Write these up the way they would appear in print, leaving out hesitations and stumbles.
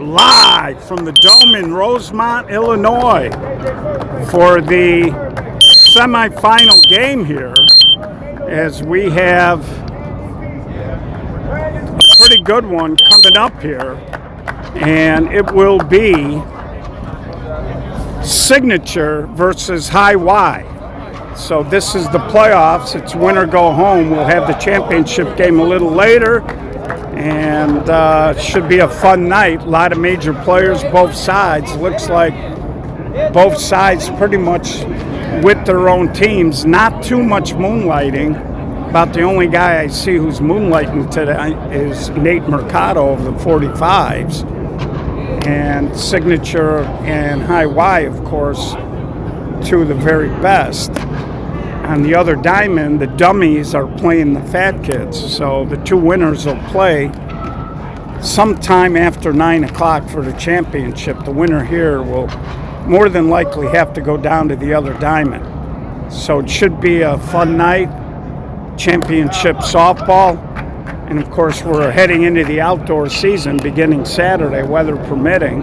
live from the Dome in Rosemont, Illinois for the semifinal game here, as we have a pretty good one coming up here, and it will be Signature versus High Y. So this is the playoffs. It's win or go home. We'll have the championship game a little later, and should be a fun night. A lot of major players, both sides. Looks like both sides pretty much with their own teams. Not too much moonlighting. About the only guy I see who's moonlighting today is Nate Mercado of the 45s. And Signature and High Y, of course, two of the very best. On the other diamond, the dummies are playing the fat kids. So the two winners will play sometime after 9 o'clock for the championship. The winner here will more than likely have to go down to the other diamond. So it should be a fun night. Championship softball. And of course, we're heading into the outdoor season beginning Saturday, weather permitting,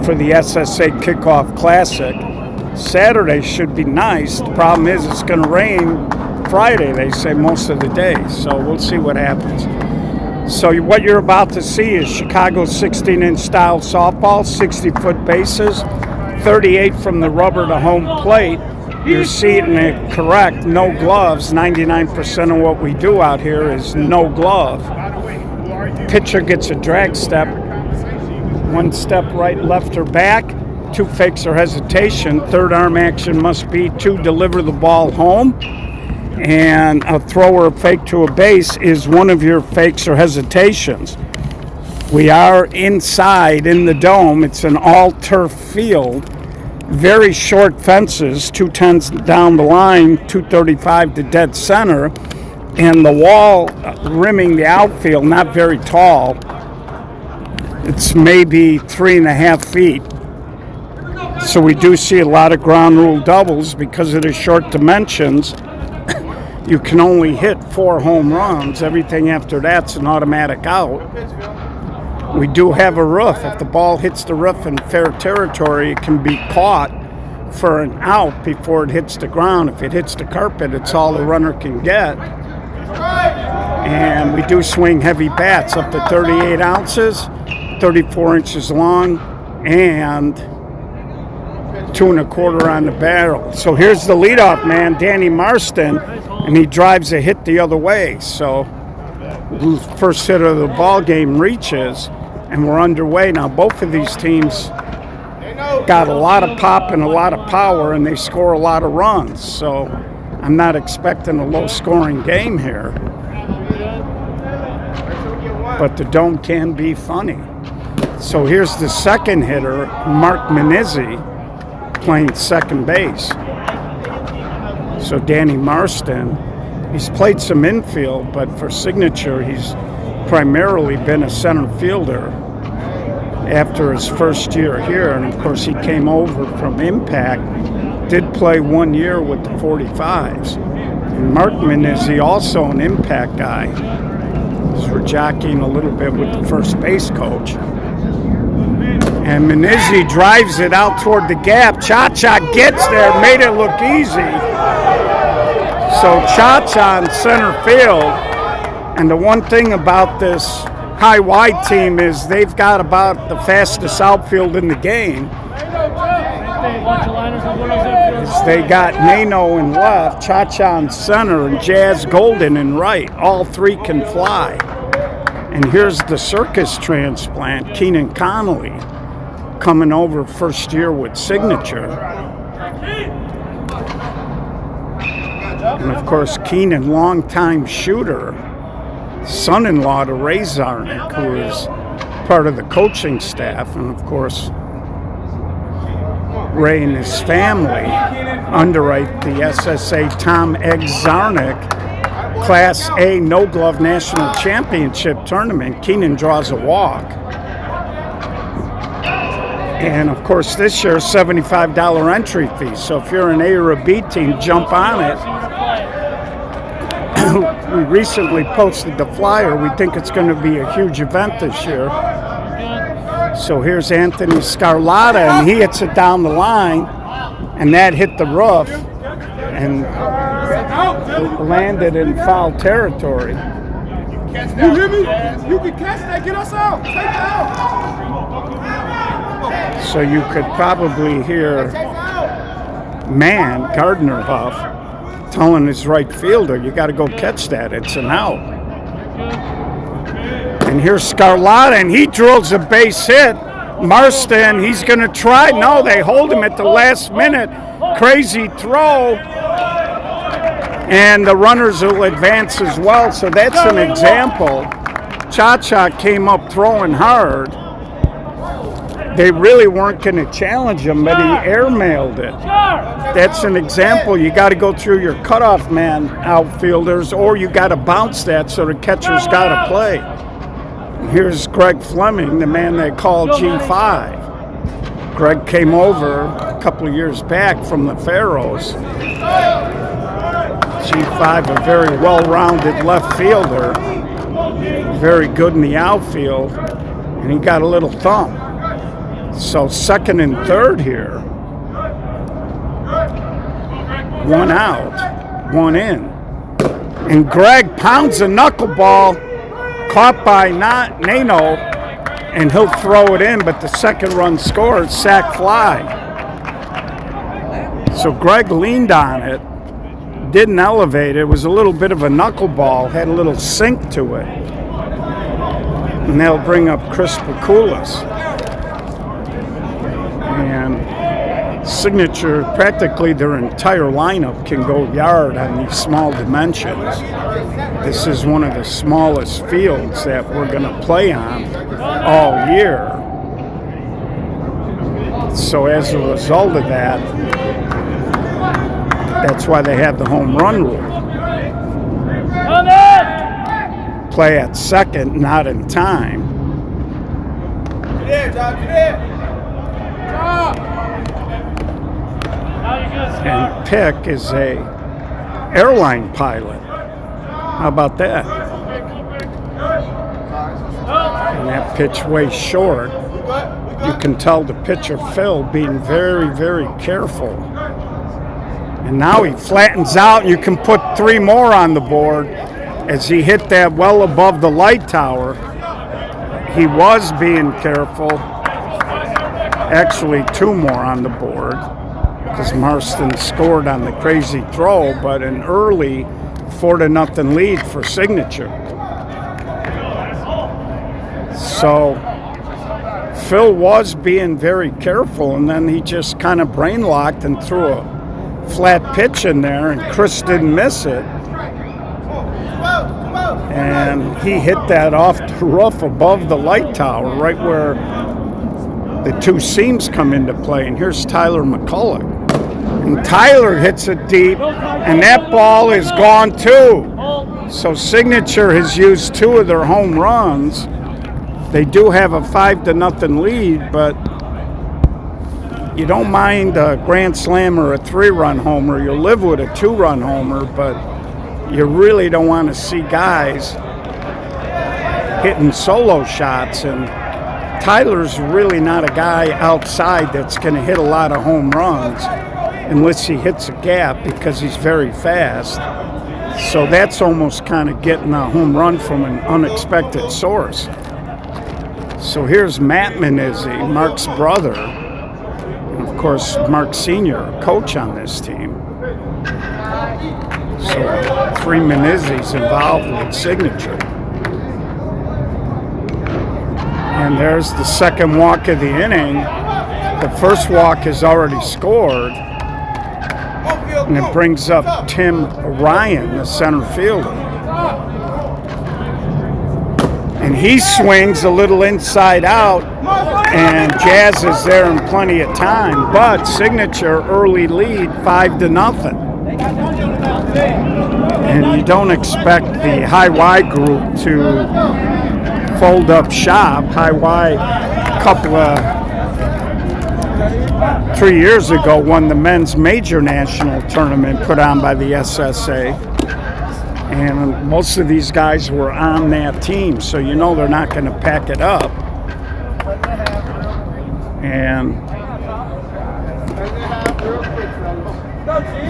for the SSA Kickoff Classic. Saturday should be nice. The problem is it's going to rain Friday, they say, most of the day. So we'll see what happens. So what you're about to see is Chicago 16-inch style softball, 60-foot bases, 38 from the rubber to home plate. You're seeing it correct, no gloves. 99% of what we do out here is no glove. Pitcher gets a drag step, one step right, left, or back, two fakes or hesitation. Third arm action must be to deliver the ball home. And a throw or a fake to a base is one of your fakes or hesitations. We are inside in the Dome. It's an all-turf field. Very short fences, 210s down the line, 235 to dead center, and the wall rimming the outfield, not very tall. It's maybe 3.5 feet. So we do see a lot of ground rule doubles because of the short dimensions. You can only hit 4 home runs. Everything after that's an automatic out. We do have a roof. If the ball hits the roof in fair territory, it can be caught for an out before it hits the ground. If it hits the carpet, it's all the runner can get. And we do swing heavy bats up to 38 ounces, 34 inches long, and 2 1/4 on the barrel. So here's the leadoff man, Danny Marston, and he drives a hit the other way. So first hit of the ball game reaches, and we're underway now. Both of these teams got a lot of pop and a lot of power, and they score a lot of runs. So I'm not expecting a low-scoring game here, but the Dome can be funny. So here's the second hitter, Mark Menizzi, playing second base. So Danny Marston, he's played some infield, but for Signature, he's primarily been a center fielder after his first year here. And of course, he came over from Impact, did play 1 year with the 45s. And Mark Menizzi, also an Impact guy. We're jockeying a little bit with the first base coach. And Menizzi drives it out toward the gap. Cha-Cha gets there, made it look easy. So Cha-Cha in center field. And the one thing about this High Y team is they've got about the fastest outfield in the game. They got Nano in left, Cha-Cha in center, and Jazz Golden in right. All three can fly. And here's the circus transplant, Keenan Connolly, coming over first year with Signature. And of course, Keenan, longtime shooter, son-in-law to Ray Zarnick, who is part of the coaching staff. And of course, Ray and his family underwrite the SSA Tom Egg Zarnick Class A No Glove National Championship Tournament. Keenan draws a walk. And of course, this year, $75 entry fee. So if you're an A or a B team, jump on it. we recently posted the flyer. We think it's going to be a huge event this year. So here's Anthony Scarlatta, and he hits it down the line, and that hit the roof and landed in foul territory. You hear me? You can catch that. Get us out. Take it out. So you could probably hear Gardner Huff, telling his right fielder, you got to go catch that. It's an out. And here's Scarlatta, and he drills a base hit. Marston, he's going to try. No, they hold him at the last minute. Crazy throw. And the runners will advance as well. So that's an example. Cha-Cha came up throwing hard. They really weren't going to challenge him, but he airmailed it. That's an example. You got to go through your cutoff man outfielders, or you got to bounce that so the catcher's got to play. Here's Greg Fleming, the man they call G5. Greg came over a couple of years back from the Pharaohs. G5, a very well-rounded left fielder, very good in the outfield, and he got a little thump. So second and third here. One out, one in. And Greg pounds a knuckleball, caught by Nano, and he'll throw it in, but the second run scores, sac fly. So Greg leaned on it, didn't elevate it. It was a little bit of a knuckleball, had a little sink to it. And they'll bring up Chris Pakulis. And Signature, practically their entire lineup can go yard on these small dimensions. This is one of the smallest fields that we're going to play on all year. So as a result of that, that's why they have the home run rule. Play at second, not in time. And Pick is a airline pilot. How about that? And that pitch way short. You can tell the pitcher Phil being very, very careful. And now he flattens out, and you can put three more on the board as he hit that well above the light tower. He was being careful. Actually, two more on the board because Marston scored on the crazy throw, but an early 4-0 lead for Signature. So Phil was being very careful, and then he just kind of brain locked and threw a flat pitch in there, and Chris didn't miss it. And he hit that off the roof above the light tower, right where the two seams come into play. And here's Tyler McCulloch. And Tyler hits it deep, and that ball is gone too. So Signature has used two of their home runs. They do have a 5-0 lead, but you don't mind a grand slam or a 3-run homer. You'll live with a 2-run homer, but you really don't want to see guys hitting solo shots. And Tyler's really not a guy outside that's going to hit a lot of home runs unless he hits a gap because he's very fast. So that's almost kind of getting a home run from an unexpected source. So here's Matt Menizzi, Mark's brother. And of course, Mark Sr., coach on this team. So 3 Menizzis involved with Signature. And there's the second walk of the inning. The first walk is already scored. And it brings up Tim Ryan, the center fielder. And he swings a little inside out, and Jazz is there in plenty of time. But Signature early lead, 5-0. And you don't expect the High Y group to fold up shop. High Y, a couple of 3 years ago, won the men's major national tournament put on by the SSA. And most of these guys were on that team, so you know they're not going to pack it up. And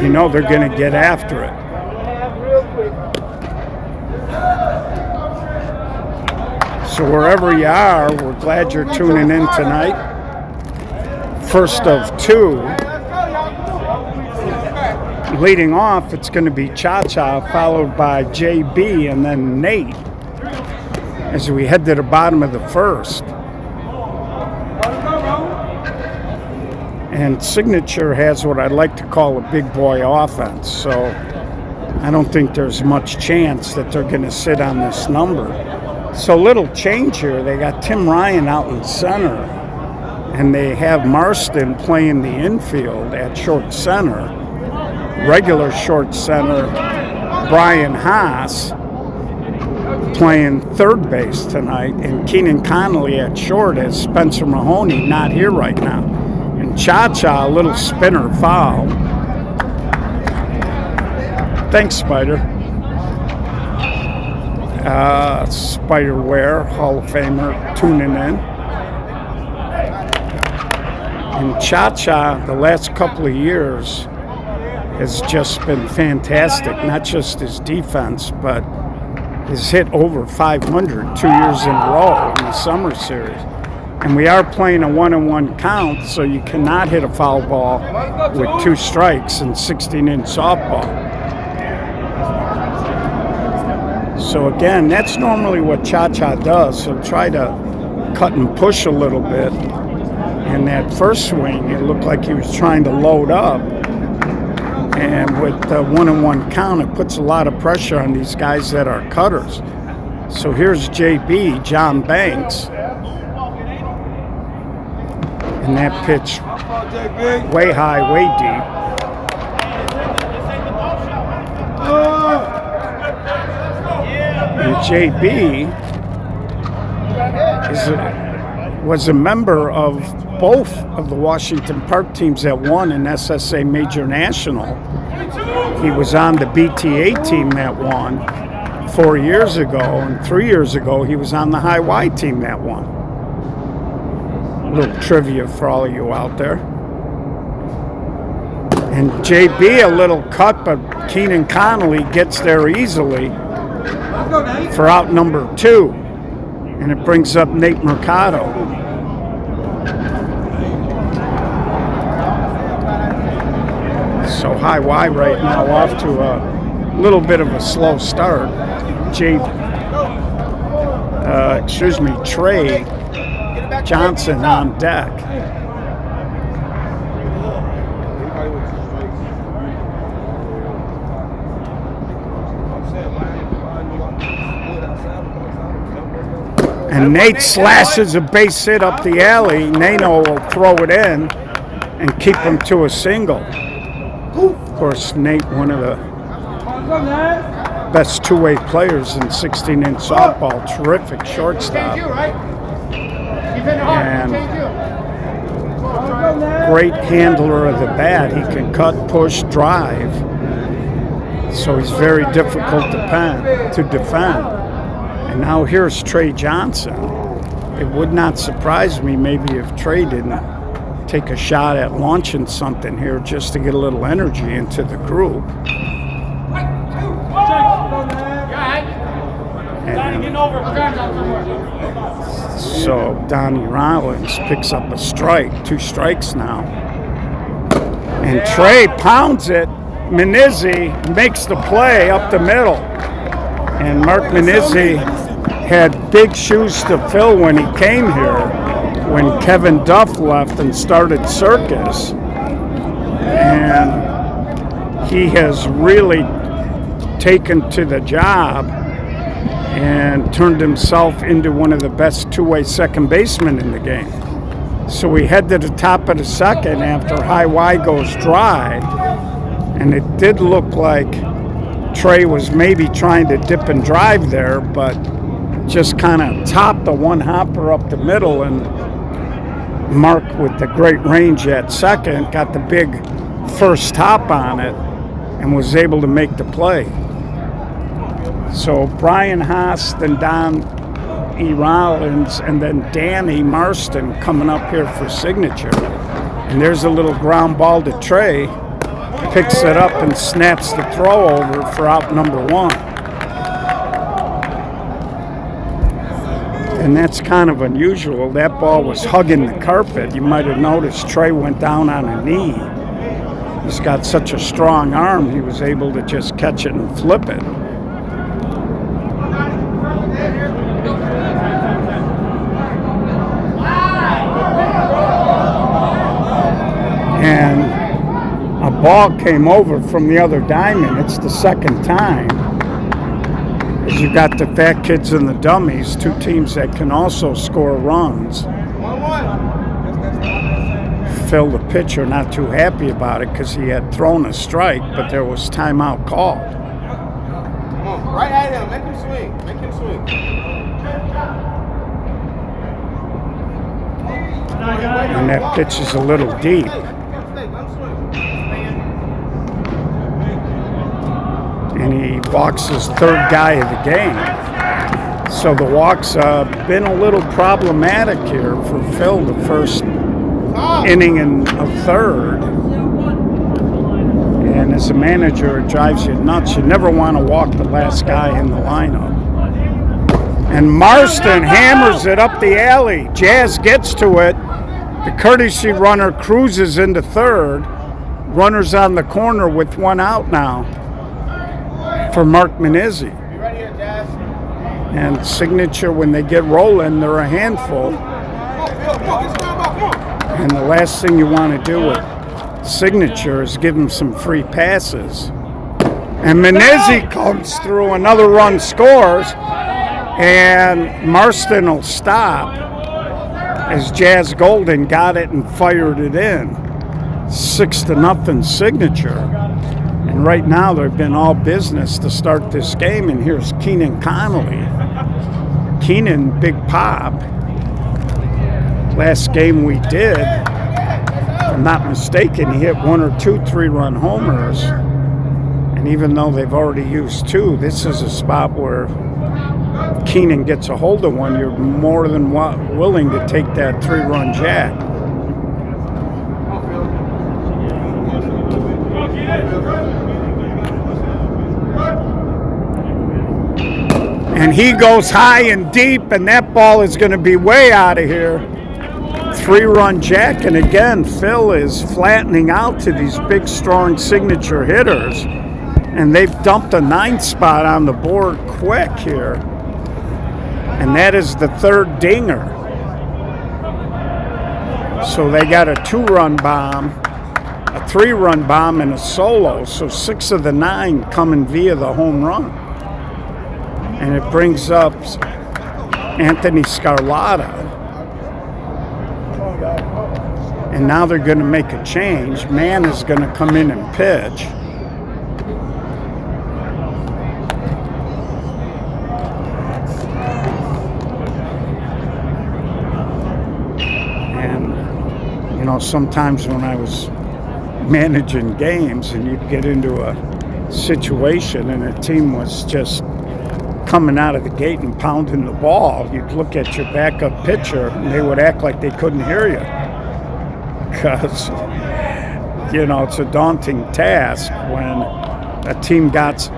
you know they're going to get after it. So wherever you are, we're glad you're tuning in tonight. First of two. Leading off, it's going to be Cha-Cha, followed by JB, and then Nate, as we head to the bottom of the first. And Signature has what I'd like to call a big boy offense, so I don't think there's much chance that they're going to sit on this number. So little change here. They got Tim Ryan out in center, and they have Marston playing the infield at short center. Regular short center, Brian Haas playing third base tonight, and Keenan Connolly at short as Spencer Mahoney, not here right now. And Cha-Cha, a little spinner foul. Thanks, Spider. Spider Ware, Hall of Famer, tuning in. And Cha-Cha, the last couple of years, has just been fantastic. Not just his defense, but has hit over 500 2 years in a row in the summer series. And we are playing a 1-on-1 count, so you cannot hit a foul ball with 2 strikes in 16-inch softball. So again, that's normally what Cha-Cha does. So try to cut and push a little bit. And that first swing, it looked like he was trying to load up. And with the 1-on-1 count, it puts a lot of pressure on these guys that are cutters. So here's JB, John Banks. And that pitch way high, way deep. And JB was a member of both of the Washington Park teams that won an SSA Major National. He was on the BTA team that won 4 years ago, and 3 years ago he was on the High Y team that won. A little trivia for all of you out there. And JB, a little cut, but Keenan Connolly gets there easily for out number 2, and it brings up Nate Mercado. So High Y right now off to a little bit of a slow start. Trey Johnson on deck. And Nate slashes a base hit up the alley. Nano will throw it in and keep him to a single. Of course, Nate, one of the best two-way players in 16-inch softball. Terrific shortstop. And great handler of the bat. He can cut, push, drive. So he's very difficult to defend. And now here's Trey Johnson. It would not surprise me maybe if Trey didn't take a shot at launching something here just to get a little energy into the group. And so Donnie Rollins picks up a strike, 2 strikes now. And Trey pounds it. Minizzi makes the play up the middle. And Mark Minizzi had big shoes to fill when he came here, when Kevin Duff left and started Circus. And he has really taken to the job and turned himself into one of the best two-way second basemen in the game. So we head to the top of the second after High Y goes dry, and it did look like Trey was maybe trying to dip and drive there, but just kind of topped the one hopper up the middle, and Mark, with the great range at second, got the big first hop on it and was able to make the play. So Brian Haas, then Don E. Rollins, and then Danny Marston coming up here for signature. And there's a little ground ball to Trey. Picks it up and snaps the throw over for out number 1. And that's kind of unusual. That ball was hugging the carpet. You might have noticed Trey went down on a knee. He's got such a strong arm, he was able to just catch it and flip it. And a ball came over from the other diamond. It's the second time. As you got the fat kids and the dummies, 2 teams that can also score runs. Phil, the pitcher, not too happy about it because he had thrown a strike, but there was timeout called. Come on, right at him. Make him swing. Make him swing. And that pitch is a little deep. And he walks his 3rd guy of the game. So the walk's been a little problematic here for Phil the first inning and a 3rd. And as a manager, it drives you nuts. You never want to walk the last guy in the lineup. And Marston hammers it up the alley. Jazz gets to it. The courtesy runner cruises into 3rd. Runner's on the corner with 1 out now for Mark Manizzi. And signature, when they get rolling, they're a handful. And the last thing you want to do with signature is give them some free passes. And Manizzi comes through, another run scores, and Marston will stop as Jazz Golden got it and fired it in. 6-0 signature. And right now they've been all business to start this game, and here's Keenan Connolly. Keenan, big pop. Last game we did, if I'm not mistaken, he hit 1 or 2 3-run homers. And even though they've already used 2, this is a spot where Keenan gets a hold of one, you're more than willing to take that 3-run jack. And he goes high and deep, and that ball is going to be way out of here. 3-run jack, and again, Phil is flattening out to these big, strong signature hitters, and they've dumped a 9th spot on the board quick here. And that is the 3rd dinger. So they got a 2-run bomb, a 3-run bomb, and a solo. So 6 of the 9 coming via the home run. And it brings up Anthony Scarlata. And now they're going to make a change. Mann is going to come in and pitch. And, you know, sometimes when I was managing games and you'd get into a situation and a team was just coming out of the gate and pounding the ball, you'd look at your backup pitcher and they would act like they couldn't hear you. Because, you know, it's a daunting task when a team got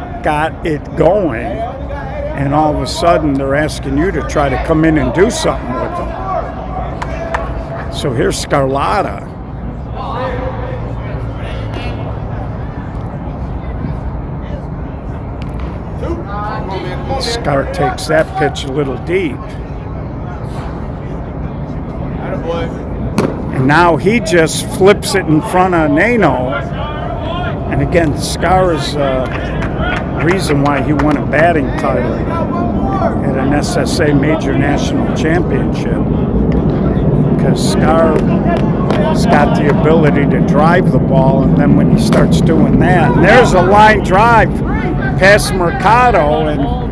it going and all of a sudden they're asking you to try to come in and do something with them. So here's Scarlata. Scar takes that pitch a little deep. And now he just flips it in front of Nano. And again, Scar is reason why he won a batting title at an SSA Major National Championship. Because Scar's got the ability to drive the ball, and then when he starts doing that, and there's a line drive past Mercado, and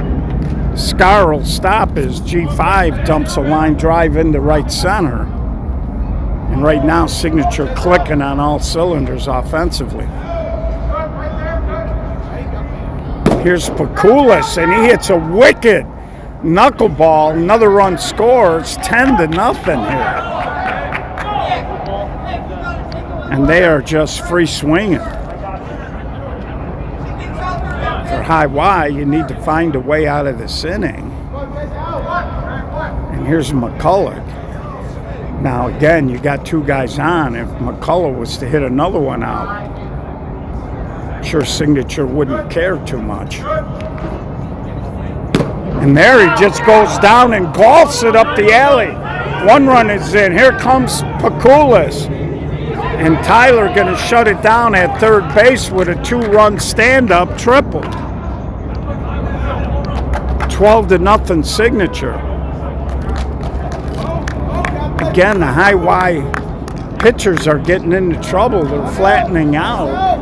Scar will stop as G5 dumps a line drive into right center. And right now, signature clicking on all cylinders offensively. Here's Pakulis, and he hits a wicked knuckleball. Another run scores, 10-0 here. And they are just free swinging. For high Y, you need to find a way out of this inning. And here's McCullough. Now again, you got two guys on. If McCullough was to hit another one out, sure Signature wouldn't care too much. And there he just goes down and golfs it up the alley. One run is in. Here comes Pakulis. And Tyler going to shut it down at third base with a 2-run stand-up triple. 12-0 Signature. Again, the high Y pitchers are getting into trouble. They're flattening out.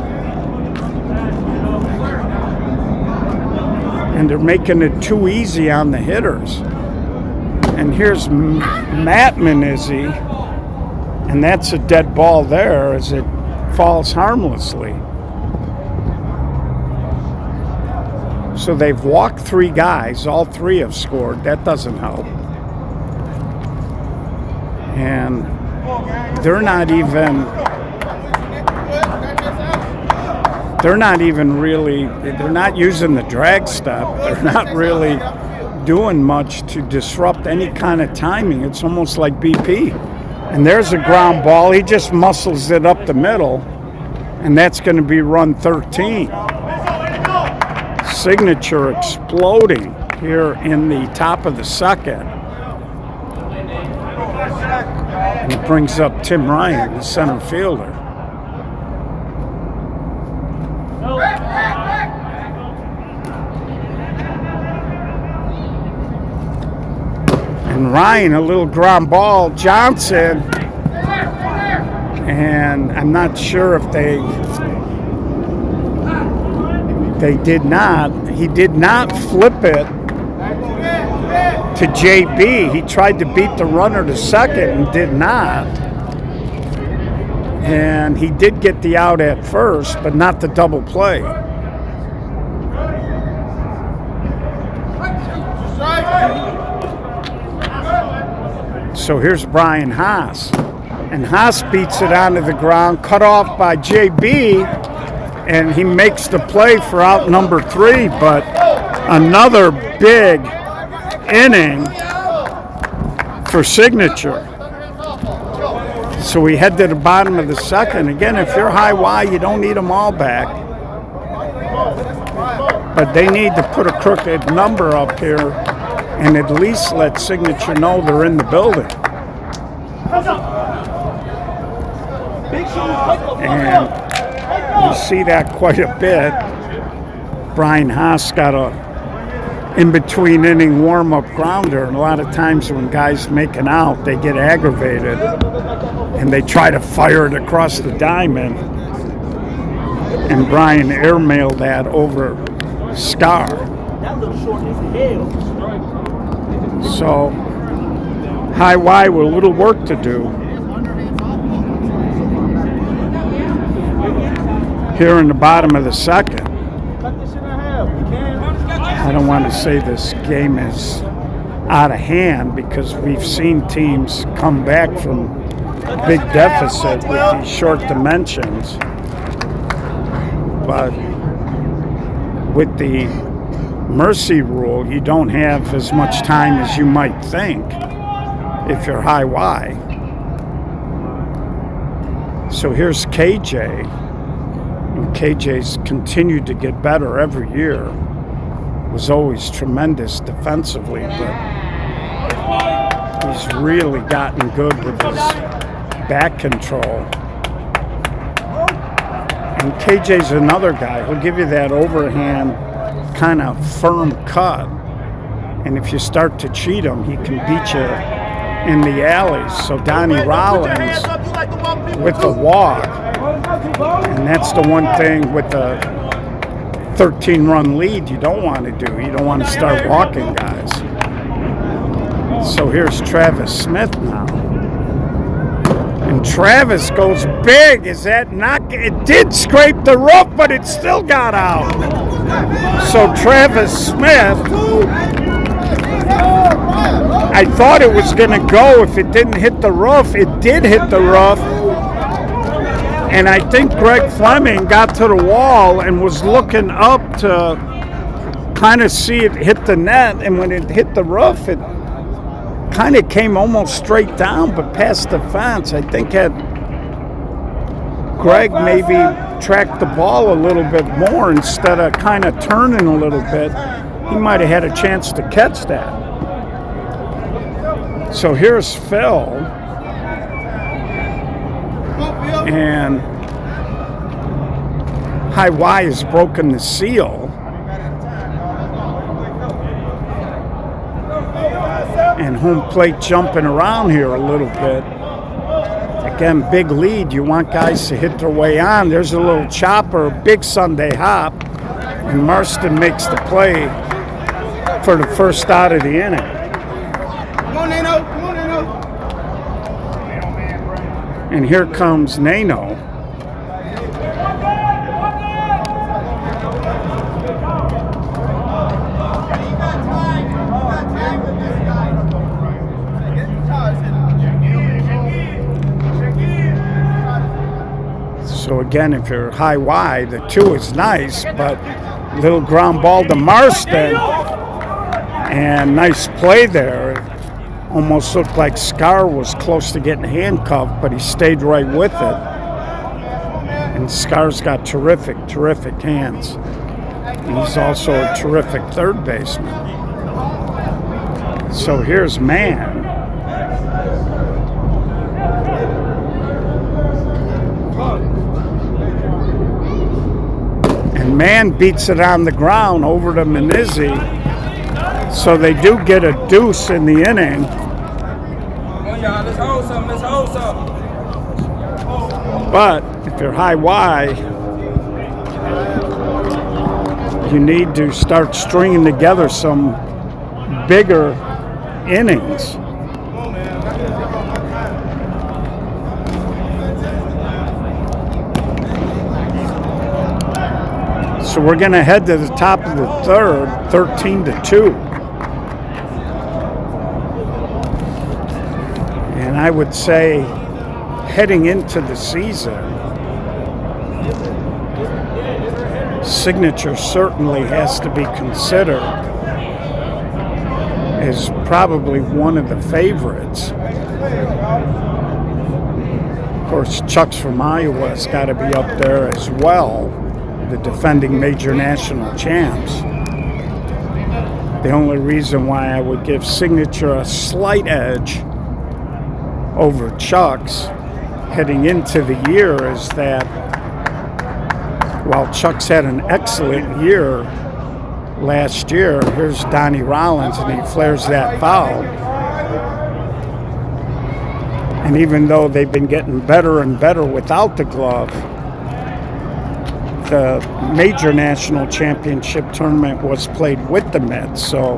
And they're making it too easy on the hitters. And here's Matt Menizzi. And that's a dead ball there as it falls harmlessly. So they've walked 3 guys. All 3 have scored. That doesn't help. And they're not even really, they're not using the drag step. They're not really doing much to disrupt any kind of timing. It's almost like BP. And there's a ground ball. He just muscles it up the middle, and that's going to be run 13. Signature exploding here in the top of the second. And it brings up Tim Ryan, the center fielder. And Ryan, a little ground ball, Johnson, and I'm not sure if they did not. He did not flip it to JB. He tried to beat the runner to second and did not. And he did get the out at first, but not the double play. So here's Brian Haas. And Haas beats it onto the ground, cut off by JB, and he makes the play for out number 3. But another big inning for Signature. So we head to the bottom of the second. Again, if you're high Y, you don't need them all back. But they need to put a crooked number up here and at least let Signature know they're in the building. And you see that quite a bit. Brian Haas got a in-between inning warm-up grounder, and a lot of times when guys make an out, they get aggravated and they try to fire it across the diamond, and Brian airmailed that over Scar. So high Y with a little work to do here in the bottom of the second. I don't want to say this game is out of hand because we've seen teams come back from big deficit with these short dimensions. But with the mercy rule, you don't have as much time as you might think if you're high Y. So here's KJ. And KJ's continued to get better every year. Was always tremendous defensively, but he's really gotten good with his back control. And KJ's another guy who'll give you that overhand kind of firm cut. And if you start to cheat him, he can beat you in the alleys. So Donnie Rollins with the walk. And that's the one thing with the 13-run lead you don't want to do. You don't want to start walking guys. So here's Travis Smith now. And And Travis goes big. Is that not? It did scrape the roof, but it still got out. So Travis Smith, I thought it was going to go if it didn't hit the roof. It did hit the roof. And I think Greg Fleming got to the wall and was looking up to kind of see it hit the net. And when it hit the roof, it kind of came almost straight down, but past the fence. I think had Greg maybe tracked the ball a little bit more instead of kind of turning a little bit, he might have had a chance to catch that. So here's Phil. And High Y has broken the seal. And home plate jumping around here a little bit. Again, big lead. You want guys to hit their way on. There's a little chopper, big Sunday hop. And Marston makes the play for the first out of the inning. Come on, Nano. Come on, Nano. And here comes Nano. So again, if you're High Y, the 2 is nice, but little ground ball to Marston. And nice play there. It almost looked like Scar was close to getting handcuffed, but he stayed right with it. And Scar's got terrific hands. And he's also a terrific third baseman. So here's Mann. And Mann beats it on the ground over to Menizzi. So they do get a deuce in the inning. Let's hold some. But if you're High Y, you need to start stringing together some bigger innings. So we're going to head to the top of the third, 13-2. And I would say heading into the season, Signature certainly has to be considered as probably one of the favorites. Of course, Chuck's from Iowa has got to be up there as well, the defending major national champs. The only reason why I would give Signature a slight edge over Chuck's heading into the year is that while Chuck's had an excellent year last year, here's Donnie Rollins and he flares that foul. And even though they've been getting better and better without the glove, the major national championship tournament was played with the mitts. So,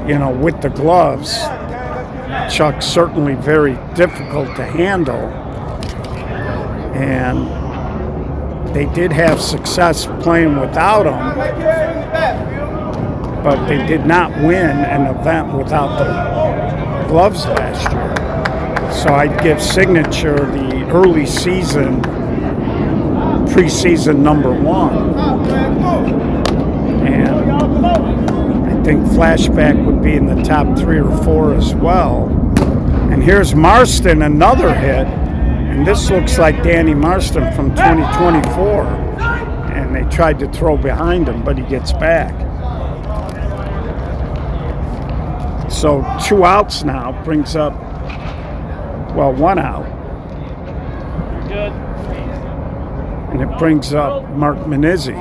you know, with the gloves, Chuck's certainly very difficult to handle. And they did have success playing without him, but they did not win an event without the gloves last year. So I'd give Signature the early season, preseason number 1. And I think Flashback would be in the top 3 or 4 as well. And here's Marston, another hit. And this looks like Danny Marston from 2024. And they tried to throw behind him, but he gets back. So 2 outs now brings up, well, 1 out. Good. And it brings up Mark Menizzi.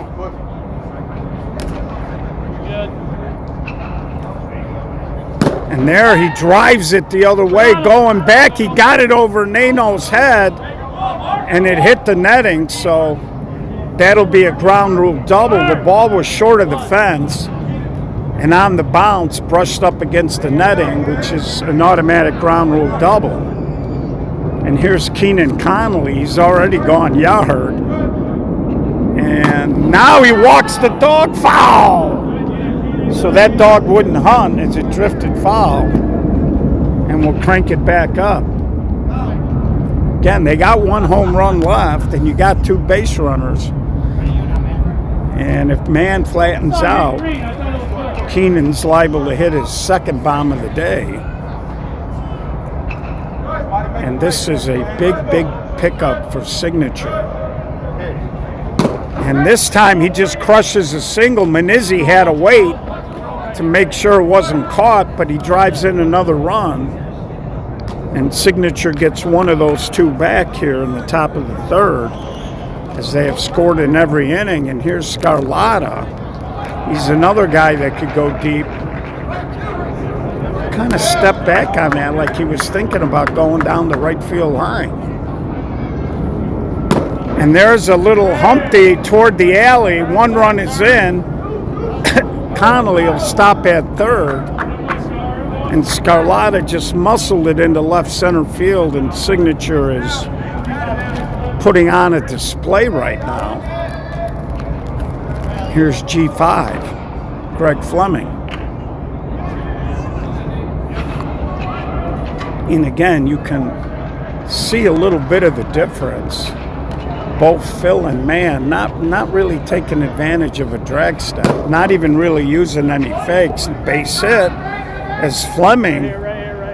Good. And there he drives it the other way, going back. He got it over Nano's head, and it hit the netting, so that'll be a ground rule double. The ball was short of the fence, and on the bounce, brushed up against the netting, which is an automatic ground rule double. And here's Keenan Connolly. He's already gone yard. And now he walks the dog. Foul! So that dog wouldn't hunt as it drifted foul. And we'll crank it back up. Again, they got one home run left, and you got 2 base runners. And if man flattens out, Keenan's liable to hit his second bomb of the day. And this is a big, big pickup for Signature. And this time he just crushes a single. Manizzi had to wait to make sure it wasn't caught, but he drives in another run. And Signature gets one of those 2 back here in the top of the 3rd, as they have scored in every inning. And here's Scarlatta. He's another guy that could go deep. Kind of stepped back on that like he was thinking about going down the right field line. And there's a little Humpty toward the alley. 1 run is in. Connolly will stop at 3rd. And Scarlatta just muscled it into left center field, and Signature is putting on a display right now. Here's G5, Greg Fleming. And again, you can see a little bit of the difference. Both Phil and Man not really taking advantage of a drag step, not even really using any fakes. Base hit as Fleming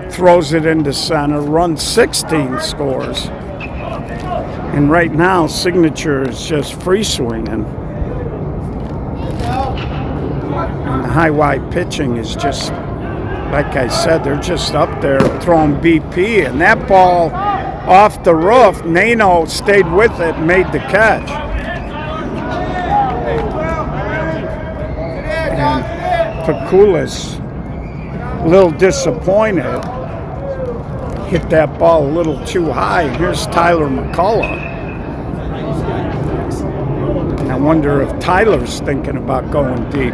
throws it into center, run 16 scores. And right now, Signature is just free swinging. And the high-wide pitching is just, like I said, they're just up there throwing BP. And that ball off the roof, Nano stayed with it and made the catch. And Pakulis, a little disappointed, hit that ball a little too high. Here's Tyler McCullough. And I wonder if Tyler's thinking about going deep.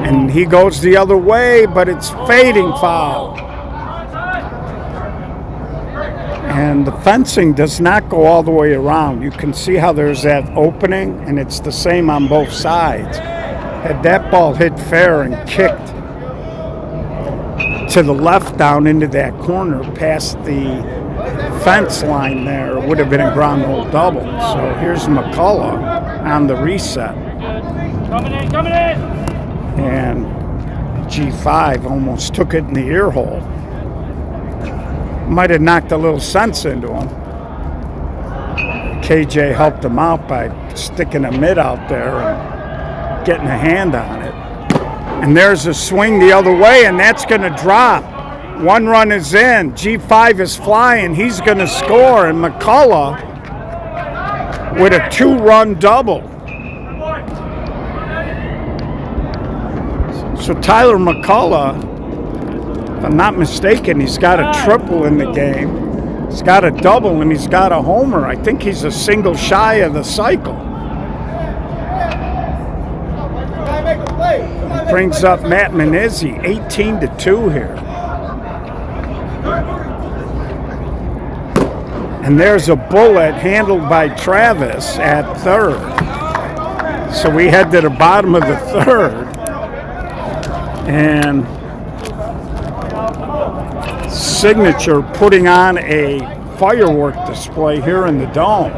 And he goes the other way, but it's fading foul. And the fencing does not go all the way around. You can see how there's that opening, and it's the same on both sides. Had that ball hit fair and kicked to the left down into that corner past the fence line there, it would have been a ground rule double. So here's McCullough on the reset. Coming in! And G5 almost took it in the ear hole. Might have knocked a little sense into him. KJ helped him out by sticking a mitt out there and getting a hand on it. And there's a swing the other way, and that's going to drop. 1 run is in. G5 is flying. He's going to score, and McCullough with a 2-run double. So Tyler McCullough, if I'm not mistaken, he's got a triple in the game. He's got a double, and he's got a homer. I think he's a single shy of the cycle. Brings up Matt Manizzi, 18-2 here. And there's a bullet handled by Travis at 3rd. So we head to the bottom of the 3rd. And Signature putting on a firework display here in the Dome.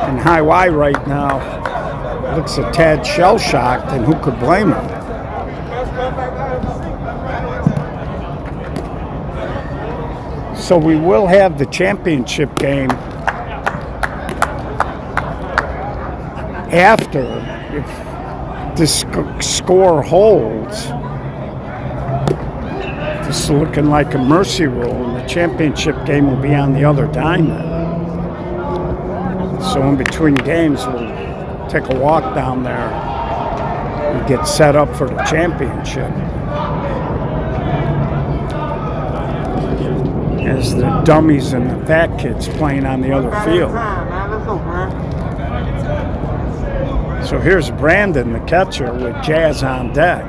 And High Y right now looks a tad shell-shocked, and who could blame him? So we will have the championship game after, if this score holds. This is looking like a mercy rule, and the championship game will be on the other diamond. So in between games, we'll take a walk down there and get set up for the championship. As the dummies and the fat kids playing on the other field. So here's Brandon, the catcher, with Jazz on deck.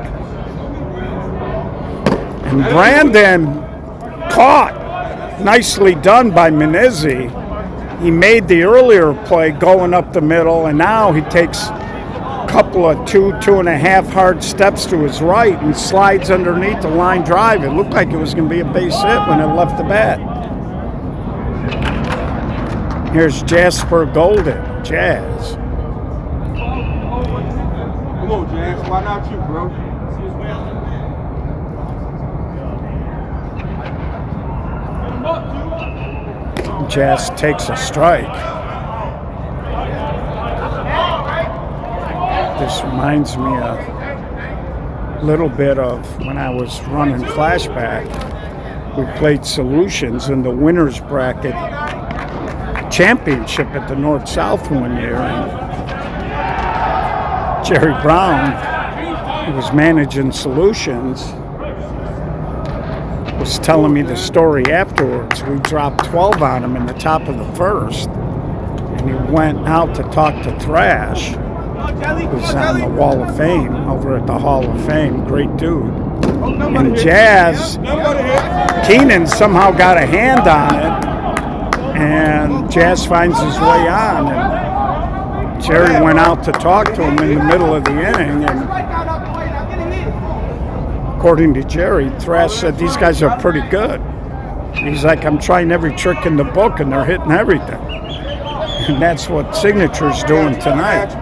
And Brandon caught. Nicely done by Menizzi. He made the earlier play going up the middle, and now he takes a couple of 2.5 hard steps to his right and slides underneath the line drive. It looked like it was going to be a base hit when it left the bat. Here's Jasper Golden, Jazz. Come on, Jazz. Why not you, bro? Jazz takes a strike. This reminds me a little bit of when I was running flashback. We played Solutions in the winners bracket championship at the North-South one year. And Jerry Brown, who was managing Solutions, was telling me the story afterwards. We dropped 12 on him in the top of the first, and he went out to talk to Thrash, who's on the Wall of Fame, over at the Hall of Fame, great dude. And Jazz, Keenan somehow got a hand on it, and Jazz finds his way on, and Jerry went out to talk to him in the middle of the inning, and according to Jerry, Thrash said, these guys are pretty good. He's like, I'm trying every trick in the book, and they're hitting everything. And that's what Signature's doing tonight.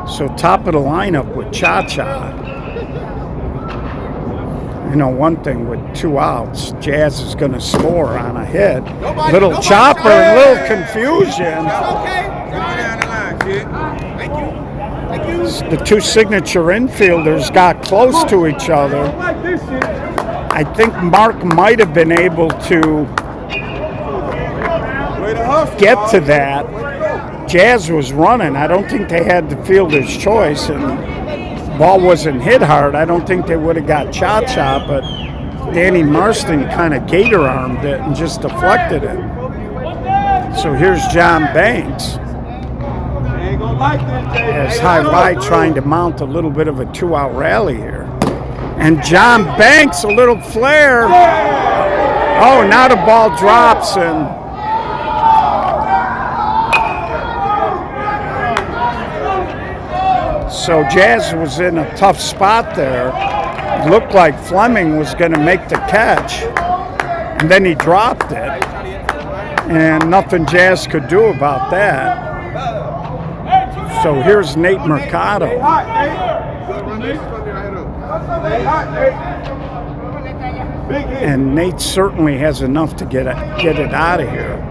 So top of the lineup with Cha-Cha. You know, one thing with 2 outs, Jazz is going to score on a hit. Little chopper, little confusion. The two Signature infielders got close to each other. I think Mark might have been able to get to that. Jazz was running. I don't think they had the fielder's choice, and ball wasn't hit hard. I don't think they would have got Cha-Cha, but Danny Marston kind of gator-armed it and just deflected it. So here's John Banks. As High-Wide trying to mount a little bit of a 2-out rally here. And John Banks, a little flare. Oh, now the ball drops, and so Jazz was in a tough spot there. It looked like Fleming was going to make the catch, and then he dropped it, and nothing Jazz could do about that. So here's Nate Mercado. And Nate certainly has enough to get it out of here.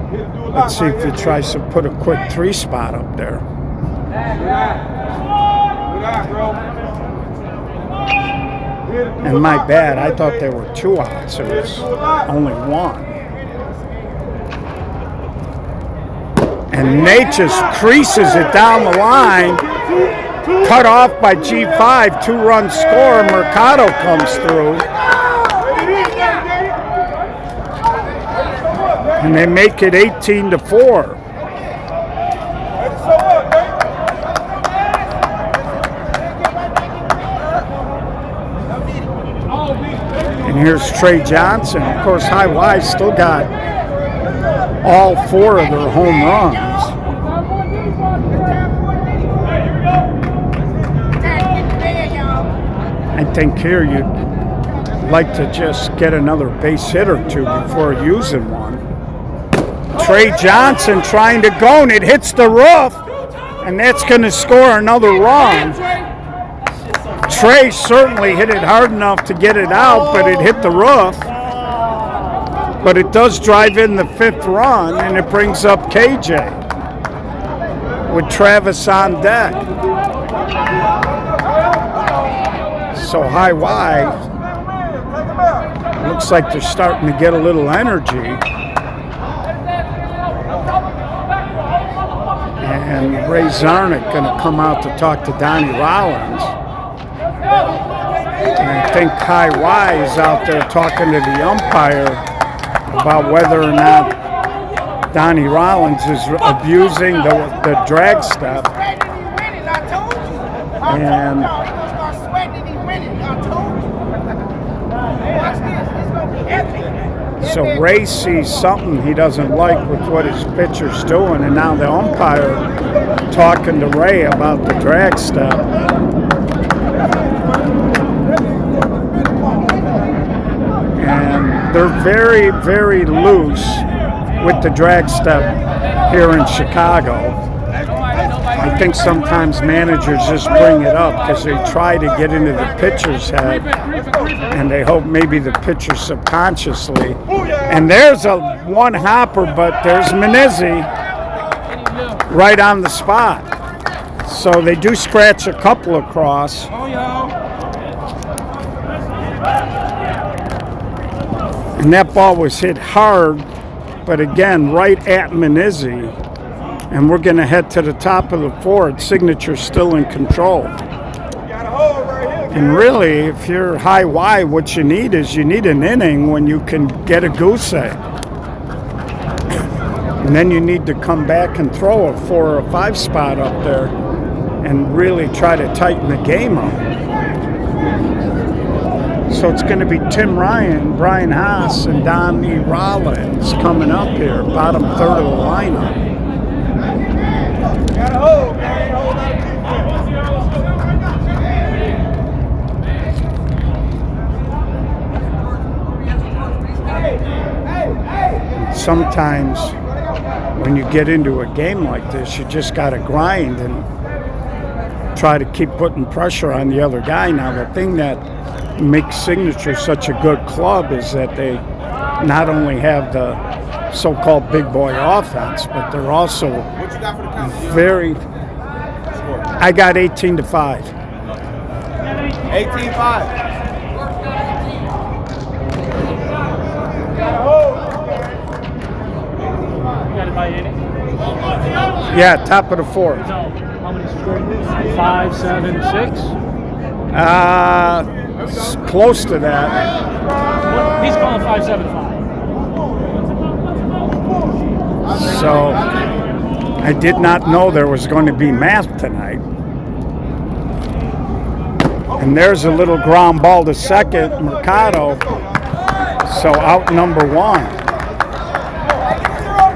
Let's see if he tries to put a quick 3-spot up there. And my bad, I thought there were 2 outs. It was only 1. And Nate just creases it down the line. Cut off by G5, 2-run score. Mercado comes through. And they make it 18-4. And here's Trey Johnson. Of course, High-Wide still got all 4 of their home runs. I think here you'd like to just get another base hit or 2 before using one. Trey Johnson trying to go, and it hits the roof, and that's going to score another run. Trey certainly hit it hard enough to get it out, but it hit the roof. But it does drive in the 5th run, and it brings up KJ with Travis on deck. So High-Wide looks like they're starting to get a little energy. And Ray Zarnick going to come out to talk to Donnie Rollins. And I think High-Wide is out there talking to the umpire about whether or not Donnie Rollins is abusing the drag step. And so Ray sees something he doesn't like with what his pitcher's doing, and now the umpire talking to Ray about the drag step. And they're very, very loose with the drag step here in Chicago. I think sometimes managers just bring it up because they try to get into the pitcher's head, and they hope maybe the pitcher subconsciously. And there's a one hopper, but there's Menizzi right on the spot. So they do scratch a couple across. And that ball was hit hard, but again, right at Menizzi. And we're going to head to the top of the fourth. Signature's still in control. And really, if you're high Y, what you need is you need an inning when you can get a goose egg. And then you need to come back and throw a 4 or 5 spot up there and really try to tighten the game up. So it's going to be Tim Ryan, Brian Haas, and Donnie Rollins coming up here, bottom third of the lineup. Sometimes when you get into a game like this, you just got to grind and try to keep putting pressure on the other guy. Now, the thing that makes Signature such a good club is that they not only have the so-called big boy offense, but they're also very. I got 18-5. 18-5. Yeah, top of the fourth. How many scored? 5, 7, 6? Close to that. He's calling 5, 7, 5. So I did not know there was going to be math tonight. And there's a little ground ball to second, Mercado. So out number 1.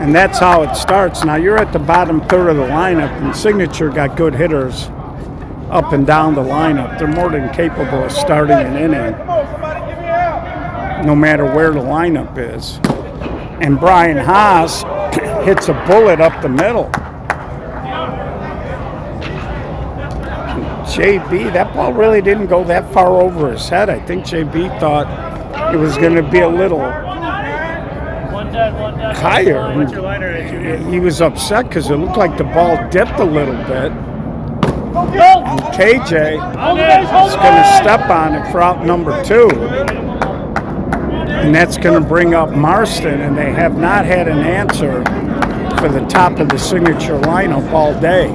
And that's how it starts. Now you're at the bottom third of the lineup, and Signature got good hitters up and down the lineup. They're more than capable of starting an inning, no matter where the lineup is. And Brian Haas hits a bullet up the middle. JB, that ball really didn't go that far over his head. I think JB thought it was going to be a little higher. What's your liner at, Junior? He was upset because it looked like the ball dipped a little bit. And KJ is going to step on it for out number 2. And that's going to bring up Marston, and they have not had an answer for the top of the Signature lineup all day.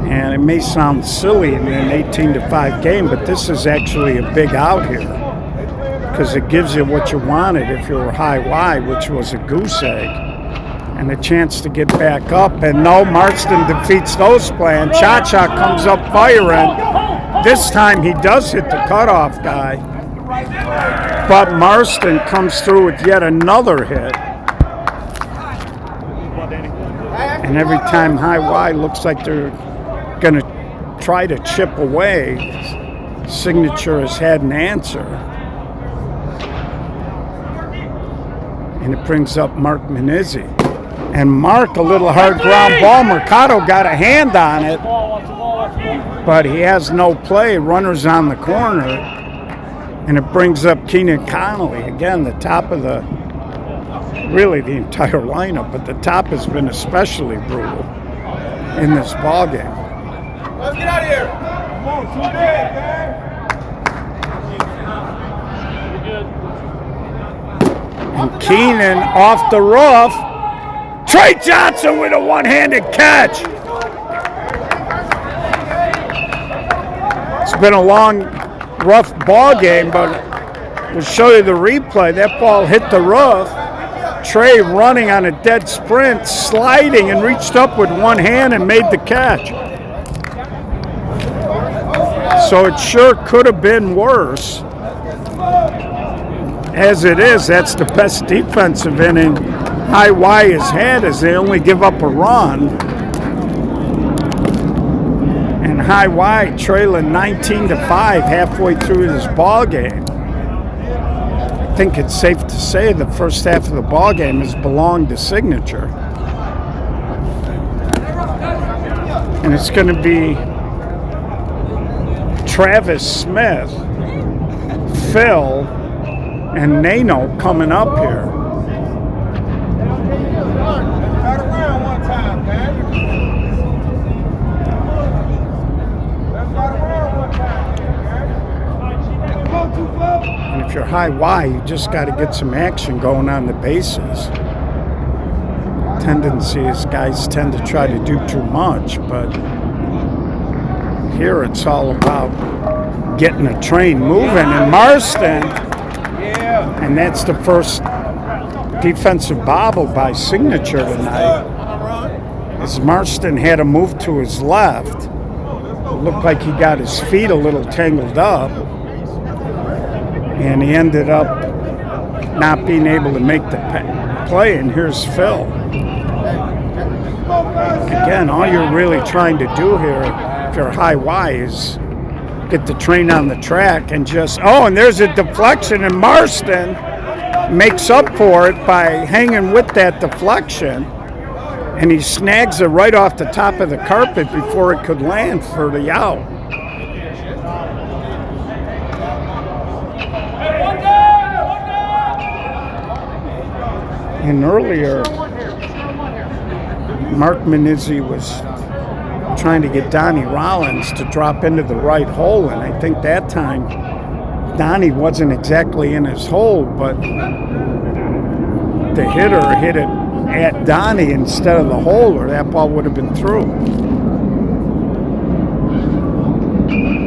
And it may sound silly in an 18-5 game, but this is actually a big out here because it gives you what you wanted if you were high Y, which was a goose egg, and a chance to get back up. And no, Marston defeats those plans. Cha-Cha comes up firing. This time he does hit the cutoff guy, but Marston comes through with yet another hit. And every time high Y looks like they're going to try to chip away, Signature has had an answer. And it brings up Mark Menizzi. And Mark, a little hard ground ball. Mercado got a hand on it, but he has no play. Runners on the corner. And it brings up Keenan Connolly. Again, the top of the, really the entire lineup, but the top has been especially brutal in this ball game. Let's get out of here. Come on, too big, man. And Keenan off the roof. Trey Johnson with a one-handed catch. It's been a long rough ball game, but we'll show you the replay. That ball hit the roof. Trey running on a dead sprint, sliding, and reached up with one hand and made the catch. So it sure could have been worse. As it is, that's the best defensive inning High Y has had, as they only give up a run. And High Y trailing 19-5 halfway through this ball game. I think it's safe to say the first half of the ball game has belonged to Signature. And it's going to be Travis Smith, Phil, and Nano coming up here. And if you're High Y, you just got to get some action going on the bases. Tendency is guys tend to try to do too much, but here it's all about getting a train moving. And Marston, and that's the first defensive bobble by Signature tonight, as Marston had a move to his left. It looked like he got his feet a little tangled up, and he ended up not being able to make the play. And here's Phil. Again, all you're really trying to do here, if you're High Y, is get the train on the track and just, and there's a deflection, and Marston makes up for it by hanging with that deflection, and he snags it right off the top of the carpet before it could land for the out. And earlier, Mark Manizzi was trying to get Donnie Rollins to drop into the right hole, and I think that time Donnie wasn't exactly in his hole, but the hitter hit it at Donnie instead of the hole, or that ball would have been through.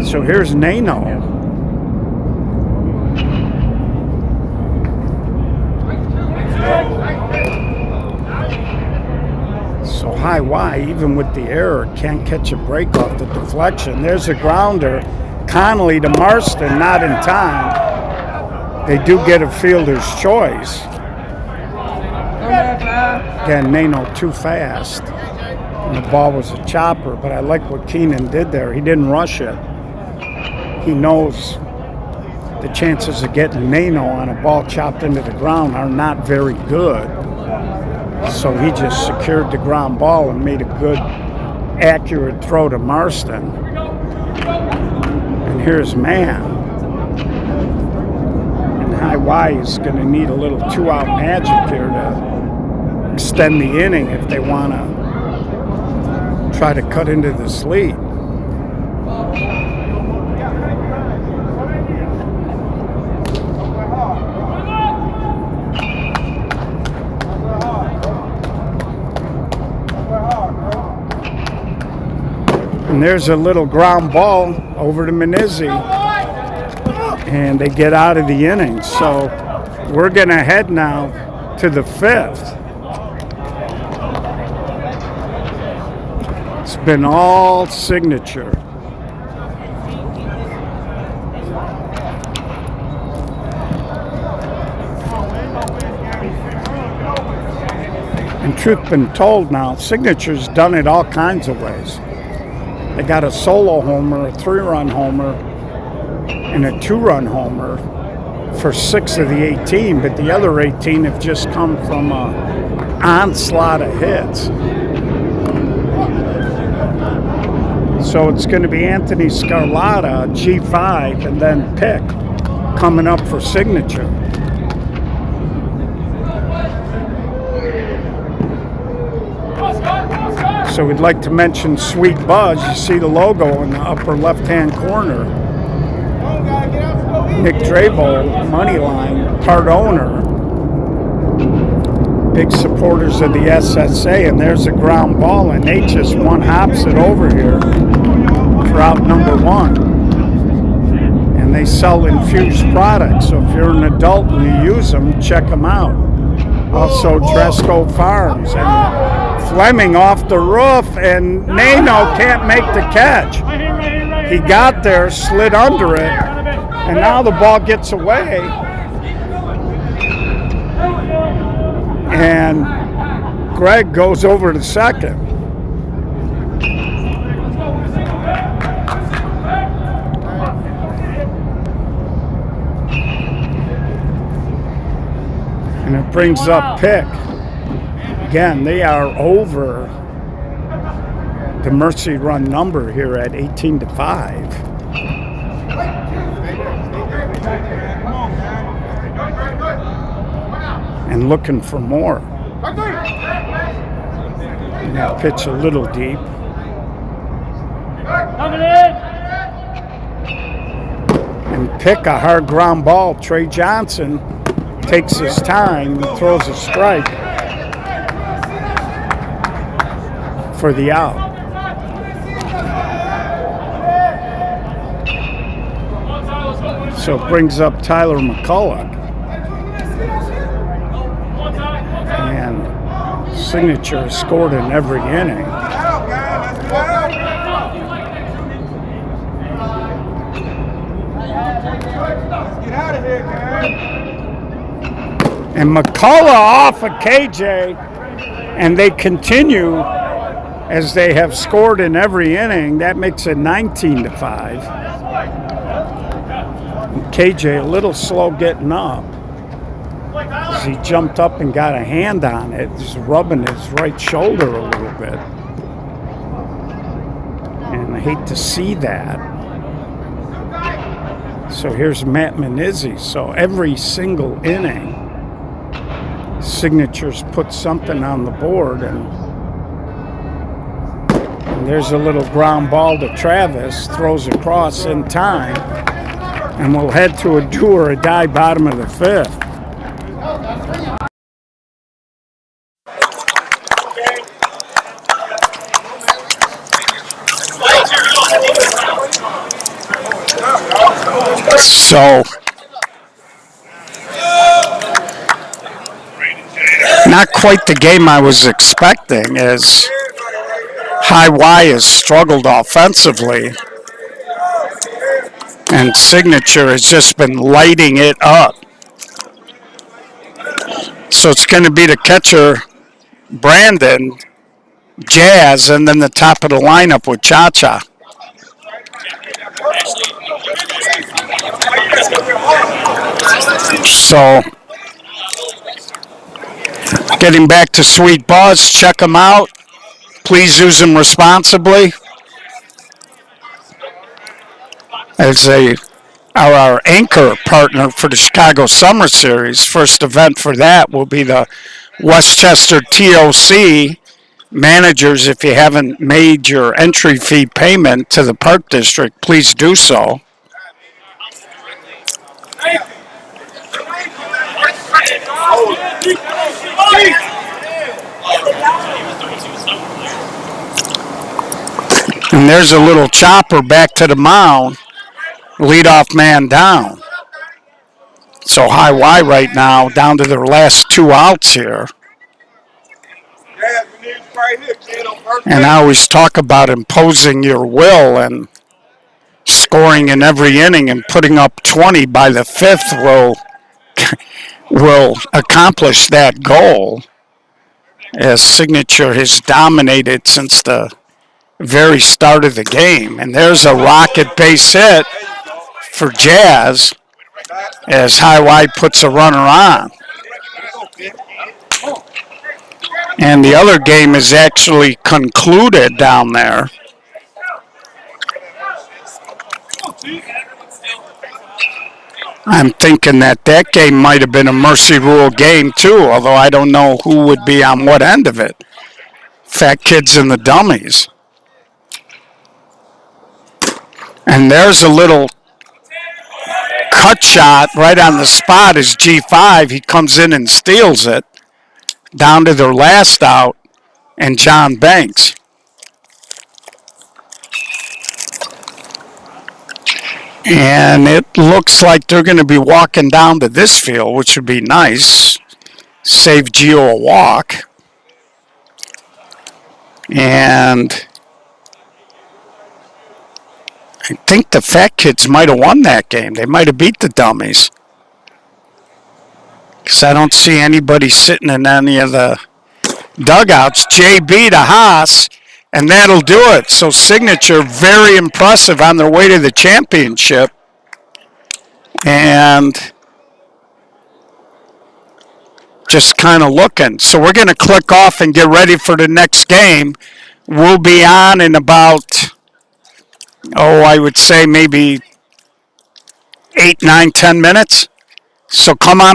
So here's Nano. So High Y, even with the error, can't catch a break off the deflection. There's a grounder. Connolly to Marston, not in time. They do get a fielder's choice. Again, Nano too fast. And the ball was a chopper, but I like what Keenan did there. He didn't rush it. He knows the chances of getting Nano on a ball chopped into the ground are not very good. So he just secured the ground ball and made a good, accurate throw to Marston. And here's Mann. And High Y is going to need a little two-out magic here to extend the inning if they want to try to cut into this lead. And there's a little ground ball over to Manizzi, and they get out of the inning. So we're going to head now to the fifth. It's been all Signature. And truth been told now, Signature's done it all kinds of ways. They got a solo homer, a 3-run homer, and a 2-run homer for 6 of the 18, but the other 18 have just come from an onslaught of hits. So it's going to be Anthony Scarlata, G5, and then Pick coming up for Signature. So we'd like to mention Sweet Buzz. You see the logo in the upper left-hand corner. Nick Drabo, Moneyline, part owner. Big supporters of the SSA, and there's a ground ball, and they just one-hops it over here for out number 1. And and they sell infused products. So if you're an adult and you use them, check them out. Also, Tresco Farms and Fleming off the roof, and Nano can't make the catch. He got there, slid under it, and now the ball gets away. And Greg goes over to second. And it brings up Pick. Again, they are over the Mercy run number here at 18-5. And looking for more. And that pitch a little deep. And Pick a hard ground ball. Trey Johnson takes his time and throws a strike for the out. So it brings up Tyler McCulloch. And Signature scored in every inning. And McCullough off of KJ, and they continue as they have scored in every inning. That makes it 19-5. And KJ a little slow getting up. As he jumped up and got a hand on it, just rubbing his right shoulder a little bit. And I hate to see that. So here's Matt Menizzi. So every single inning, Signatures put something on the board, and there's a little ground ball to Travis, throws across in time, and we'll head to a do or a die bottom of the fifth. So not quite the game I was expecting, as High Y has struggled offensively, and Signature has just been lighting it up. So it's going to be the catcher, Brandon, Jazz, and then the top of the lineup with Cha-Cha. So getting back to Sweet Buzz, check them out. Please use them responsibly. As they are our anchor partner for the Chicago Summer Series. First event for that will be the Westchester TOC. Managers, if you haven't made your entry fee payment to the Park District, please do so. And there's a little chopper back to the mound. Leadoff man down. So High Y right now down to their last two outs here. And I always talk about imposing your will, and scoring in every inning and putting up 20 by the fifth will accomplish that goal, as Signature has dominated since the very start of the game. And there's a rocket base hit for Jazz as High Y puts a runner on. And the other game is actually concluded down there. I'm thinking that game might have been a Mercy Rule game too, although I don't know who would be on what end of it. Fat Kids and the Dummies. And there's a little cut shot right on the spot as G5. He comes in and steals it. Down to their last out, and John Banks. And it looks like they're going to be walking down to this field, which would be nice. Save Gio a walk. And I think the Fat Kids might have won that game. They might have beat the Dummies. Because I don't see anybody sitting in any of the dugouts. JB to Haas, and that'll do it. So Signature, very impressive on their way to the championship. And just kind of looking. So we're going to click off and get ready for the next game. We'll be on in about, I would say maybe 8, 9, 10 minutes. So come on.